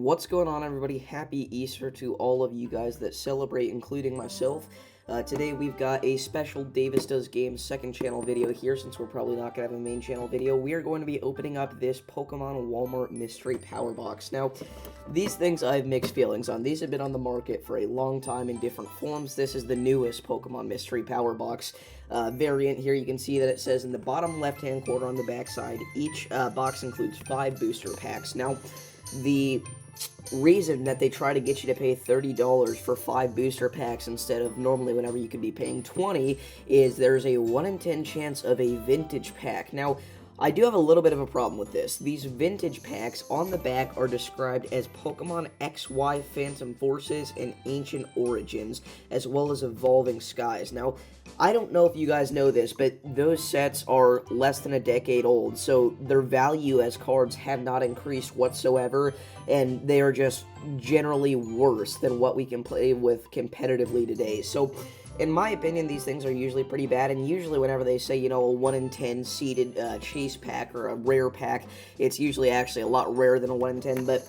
What's going on, everybody? Happy Easter to all of you guys that celebrate, including myself. Today we've got a special Davis Does Games second channel video here, since we're probably not going to have a main channel video. We are going to be opening up this Pokemon Walmart Mystery Power Box. Now, these things I have mixed feelings on. These have been on the market for a long time in different forms. This is the newest Pokemon Mystery Power Box variant. Here you can see that it says in the bottom left-hand corner on the back side, each box includes 5 booster packs. Now, the reason that they try to get you to pay $30 for 5 booster packs instead of normally whenever you could be paying 20 is there's a 1 in 10 chance of a vintage pack. Now, I do have a little bit of a problem with this. These vintage packs on the back are described as Pokemon XY Phantom Forces and Ancient Origins, as well as Evolving Skies. Now, I don't know if you guys know this, but those sets are less than a decade old, so their value as cards have not increased whatsoever, and they are just generally worse than what we can play with competitively today. So, in my opinion, these things are usually pretty bad, and usually whenever they say, a 1 in 10 seeded chase pack or a rare pack, it's usually actually a lot rarer than a 1 in 10, but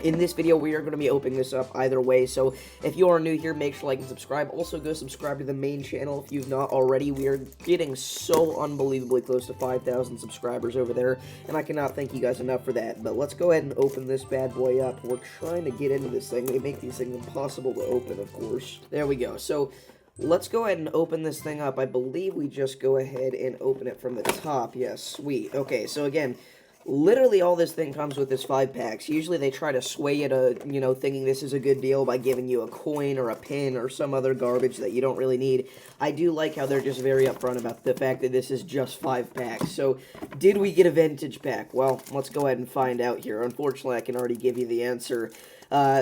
in this video, we are going to be opening this up either way, so if you are new here, make sure to like and subscribe. Also, go subscribe to the main channel if you've not already. We are getting so unbelievably close to 5,000 subscribers over there, and I cannot thank you guys enough for that. But let's go ahead and open this bad boy up. We're trying to get into this thing. They make these things impossible to open, of course. There we go. So let's go ahead and open this thing up. I believe we just go ahead and open it from the top. Yes, sweet. Okay, so again, literally all this thing comes with is 5 packs. Usually they try to sway you to, thinking this is a good deal by giving you a coin or a pin or some other garbage that you don't really need. I do like how they're just very upfront about the fact that this is just 5 packs. So, did we get a vintage pack? Well, let's go ahead and find out here. Unfortunately, I can already give you the answer.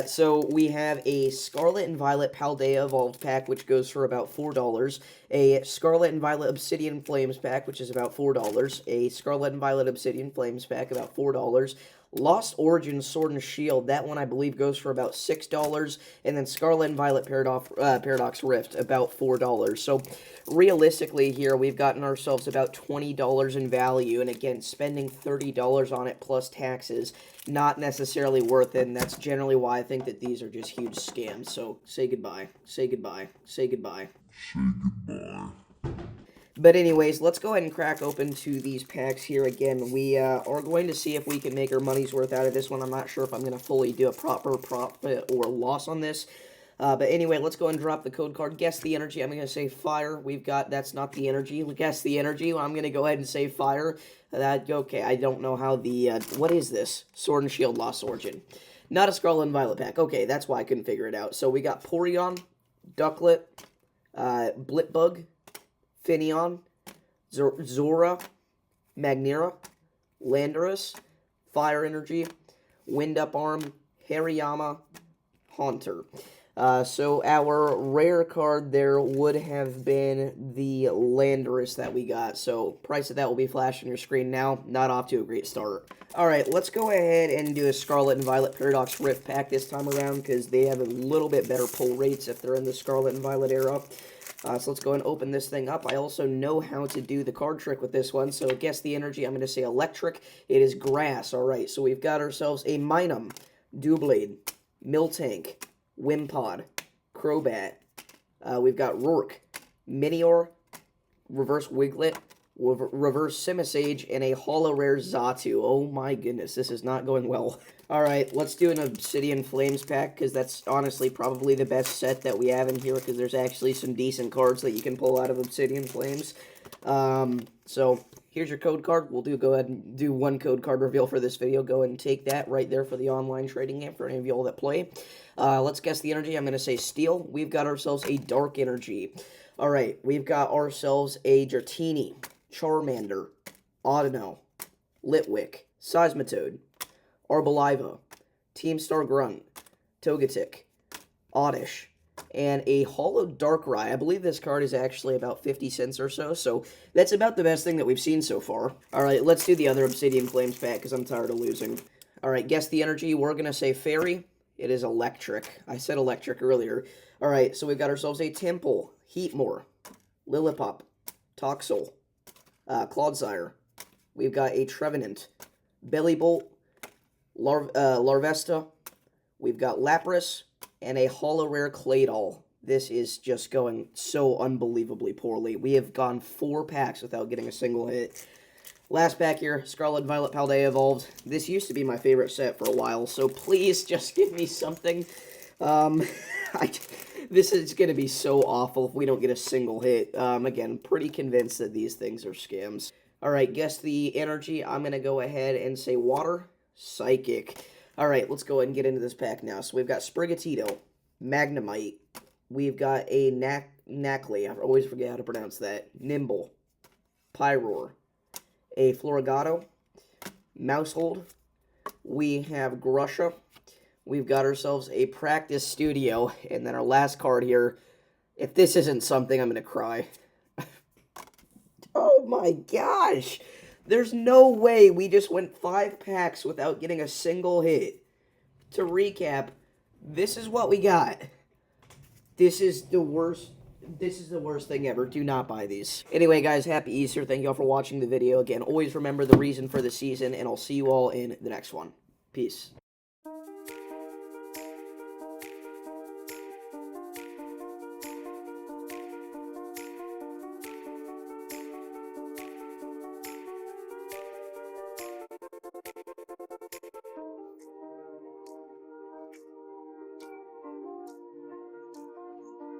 So we have a Scarlet and Violet Paldea Evolved pack, which goes for about $4. A Scarlet and Violet Obsidian Flames pack, which is about $4. A Scarlet and Violet Obsidian Flames pack, about $4. Lost Origins Sword and Shield, that one I believe goes for about $6, and then Scarlet and Violet Paradox Rift, about $4. So, realistically here, we've gotten ourselves about $20 in value, and again, spending $30 on it plus taxes, not necessarily worth it, and that's generally why I think that these are just huge scams. So, say goodbye, say goodbye, say goodbye. Say goodbye. But anyways, let's go ahead and crack open to these packs here again. We are going to see if we can make our money's worth out of this one. I'm not sure if I'm going to fully do a proper profit or loss on this. But anyway, let's go and drop the code card. Guess the energy. I'm going to say fire. We've got, that's not the energy. Guess the energy. I'm going to go ahead and say fire. Okay, I don't know how the, what is this? Sword and Shield Lost Origin. Not a Scarlet and Violet pack. Okay, that's why I couldn't figure it out. So we got Porygon, Ducklet, Blipbug, Finneon, Zora, Magnera, Landorus, Fire Energy, Wind Up Arm, Hariyama, Haunter. So our rare card there would have been the Landorus that we got. So price of that will be flashing on your screen now. Not off to a great start. Alright, let's go ahead and do a Scarlet and Violet Paradox Rift pack this time around, because they have a little bit better pull rates if they're in the Scarlet and Violet era. So let's go and open this thing up. I also know how to do the card trick with this one. So guess the energy. I'm going to say electric. It is grass. All right. So we've got ourselves a Minun, Doublade, Miltank, Wimpod, Crobat. We've got Rourke, Minior, Reverse Wiglet, Reverse Simisage, and a Holo Rare Xatu. Oh my goodness, this is not going well. Alright, let's do an Obsidian Flames pack, because that's honestly probably the best set that we have in here, because there's actually some decent cards that you can pull out of Obsidian Flames. So, here's your code card. We'll go ahead and do one code card reveal for this video. Go ahead and take that right there for the online trading game for any of y'all that play. Let's guess the energy. I'm going to say Steel. We've got ourselves a Dark Energy. Alright, we've got ourselves a Dratini, Charmander, Audino, Litwick, Seismitoad, Arboliva, Team Star Grunt, Togetic, Oddish, and a Holo Darkrai. I believe this card is actually about 50 cents or so, so that's about the best thing that we've seen so far. Alright, let's do the other Obsidian Flames pack, because I'm tired of losing. Alright, guess the energy. We're going to say Fairy. It is electric. I said electric earlier. Alright, so we've got ourselves a Temple, Heatmore, Lillipup, Toxel, Clodsire. We've got a Trevenant, Bellibolt, Larvesta, We've got Lapras and a Holo Rare Claydol. This is just going so unbelievably poorly. We have gone 4 packs without getting a single hit. Last pack here, Scarlet Violet Paldea Evolved. This used to be my favorite set for a while, so please just give me something. This is going to be so awful if we don't get a single hit. Again, pretty convinced that these things are scams. Alright, guess the energy. I'm going to go ahead and say Water, Psychic. Alright, let's go ahead and get into this pack now. So we've got Sprigatito, Magnemite. We've got a Nacli, I always forget how to pronounce that. Nimble, Pyroar, a Floragato, Mousehold. We have Grusha. We've got ourselves a Practice Studio. And then our last card here. If this isn't something, I'm going to cry. Oh my gosh. There's no way we just went 5 packs without getting a single hit. To recap, this is what we got. This is the worst thing ever. Do not buy these. Anyway, guys, happy Easter. Thank you all for watching the video. Again, always remember the reason for the season, and I'll see you all in the next one. Peace.